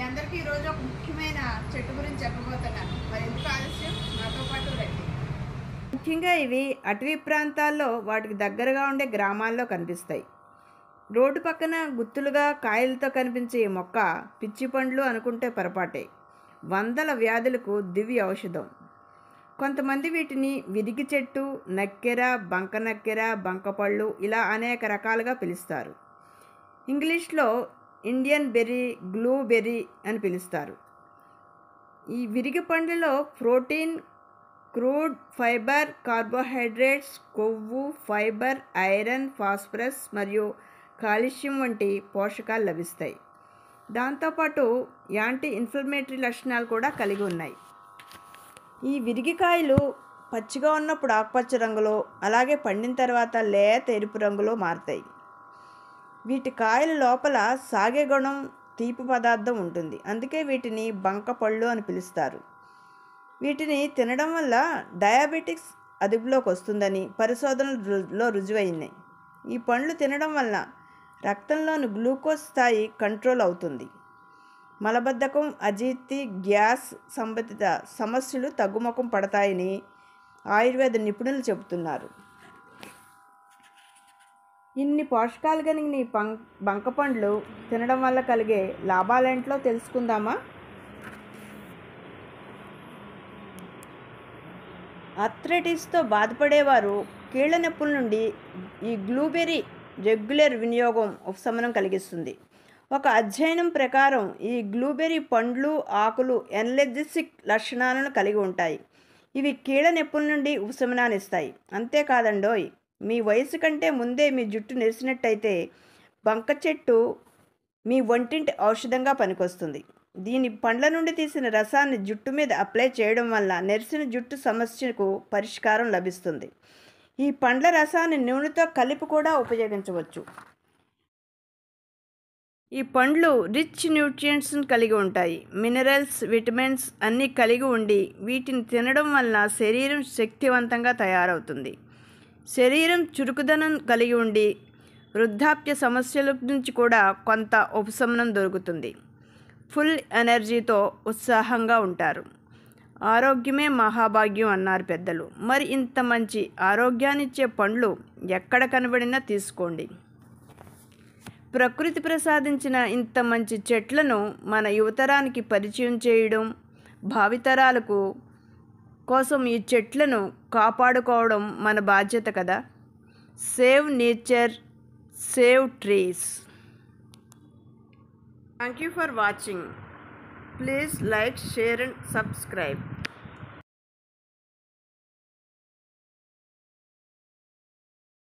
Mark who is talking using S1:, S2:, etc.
S1: అందరికీ ఈరోజు ఒక ముఖ్యమైన చెట్టు గురించి చెప్పబోతున్నాను. మరి ఎందుకు ఆలస్యం, నాతో పాటు రండి. ముఖ్యంగా ఇవి అటవీ ప్రాంతాల్లో వాటికి దగ్గరగా ఉండే గ్రామాల్లో కనిపిస్తాయి. రోడ్డు పక్కన గుత్తులుగా కాయలతో కనిపించే ఈ మొక్క పిచ్చి పండ్లు అనుకుంటే పొరపాటే. వందల వ్యాధులకు దివ్య ఔషధం. కొంతమంది వీటిని విరిగి చెట్టు, నక్కెర, బంక నక్కెర, బంకపళ్ళు ఇలా అనేక రకాలుగా పిలుస్తారు. ఇంగ్లీష్లో ఇండియన్ బెర్రీ, గ్లూబెర్రీ అని పిలుస్తారు. ఈ విరిగి పండ్లలో ప్రోటీన్, క్రూడ్, ఫైబర్, కార్బోహైడ్రేట్స్, కొవ్వు, ఫైబర్, ఐరన్, ఫాస్ఫరస్ మరియు కాల్షియం వంటి పోషకాలు లభిస్తాయి. దాంతోపాటు యాంటీ ఇన్ఫ్లమేటరీ లక్షణాలు కూడా కలిగి ఉన్నాయి. ఈ విరిగికాయలు పచ్చిగా ఉన్నప్పుడు ఆకుపచ్చ రంగులో, అలాగే పండిన తర్వాత లేత ఎరుపు రంగులో మారుతాయి. వీటి కాయల లోపల సాగే గుణం, తీపి పదార్థం ఉంటుంది. అందుకే వీటిని బంక పళ్ళు అని పిలుస్తారు. వీటిని తినడం వల్ల డయాబెటిక్స్ అదుపులోకి వస్తుందని పరిశోధనలో రుజువైంది. ఈ పండ్లు తినడం వల్ల రక్తంలోని గ్లూకోజ్ స్థాయి కంట్రోల్ అవుతుంది. మలబద్ధకం, అజీర్తి, గ్యాస్ సంబంధిత సమస్యలు తగ్గుముఖం పడతాయని ఆయుర్వేద నిపుణులు చెబుతున్నారు. ఇన్ని పోషకాలు కలిగిన ఈ బంక పండ్లు తినడం వల్ల కలిగే లాభాలేంట్లో తెలుసుకుందామా? ఆర్థరైటిస్తో బాధపడేవారు కీళ్ళ నొప్పుల నుండి ఈ గ్లూబెర్రీ రెగ్యులర్ వినియోగం ఉపశమనం కలిగిస్తుంది. ఒక అధ్యయనం ప్రకారం ఈ గ్లూబెర్రీ పండ్లు, ఆకులు ఎనర్జెటిక్ లక్షణాలను కలిగి ఉంటాయి. ఇవి కీళ్ళ నొప్పుల నుండి ఉపశమనాన్ని ఇస్తాయి. అంతేకాదండోయ్, మీ వయసు కంటే ముందే మీ జుట్టు నెరిసినట్టయితే బంక చెట్టు మీ వంటింటి ఔషధంగా పనికొస్తుంది. దీని పండ్ల నుండి తీసిన రసాన్ని జుట్టు మీద అప్లై చేయడం వల్ల నెరిసిన జుట్టు సమస్యకు పరిష్కారం లభిస్తుంది. ఈ పండ్ల రసాన్ని నూనెతో కలిపి కూడా ఉపయోగించవచ్చు. ఈ పండ్లు రిచ్ న్యూట్రియంట్స్ని కలిగి ఉంటాయి. మినరల్స్, విటమిన్స్ అన్నీ కలిగి ఉండి వీటిని తినడం వల్ల శరీరం శక్తివంతంగా తయారవుతుంది. శరీరం చురుకుదనం కలిగి ఉండి వృద్ధాప్య సమస్యల నుంచి కూడా కొంత ఉపశమనం దొరుకుతుంది. ఫుల్ ఎనర్జీతో ఉత్సాహంగా ఉంటారు. ఆరోగ్యమే మహాభాగ్యం అన్నారు పెద్దలు. మరి ఇంత మంచి ఆరోగ్యాన్నిచ్చే పండ్లు ఎక్కడ కనబడినా తీసుకోండి. ప్రకృతి ప్రసాదించిన ఇంత మంచి చెట్లను మన యువతరానికి పరిచయం చేయడం, భావితరాలకు కోసం ఈ చెట్లను కాపాడుకోవడం మన బాధ్యత కదా. Save nature, save trees. Thank you for watching. Please like, share and subscribe.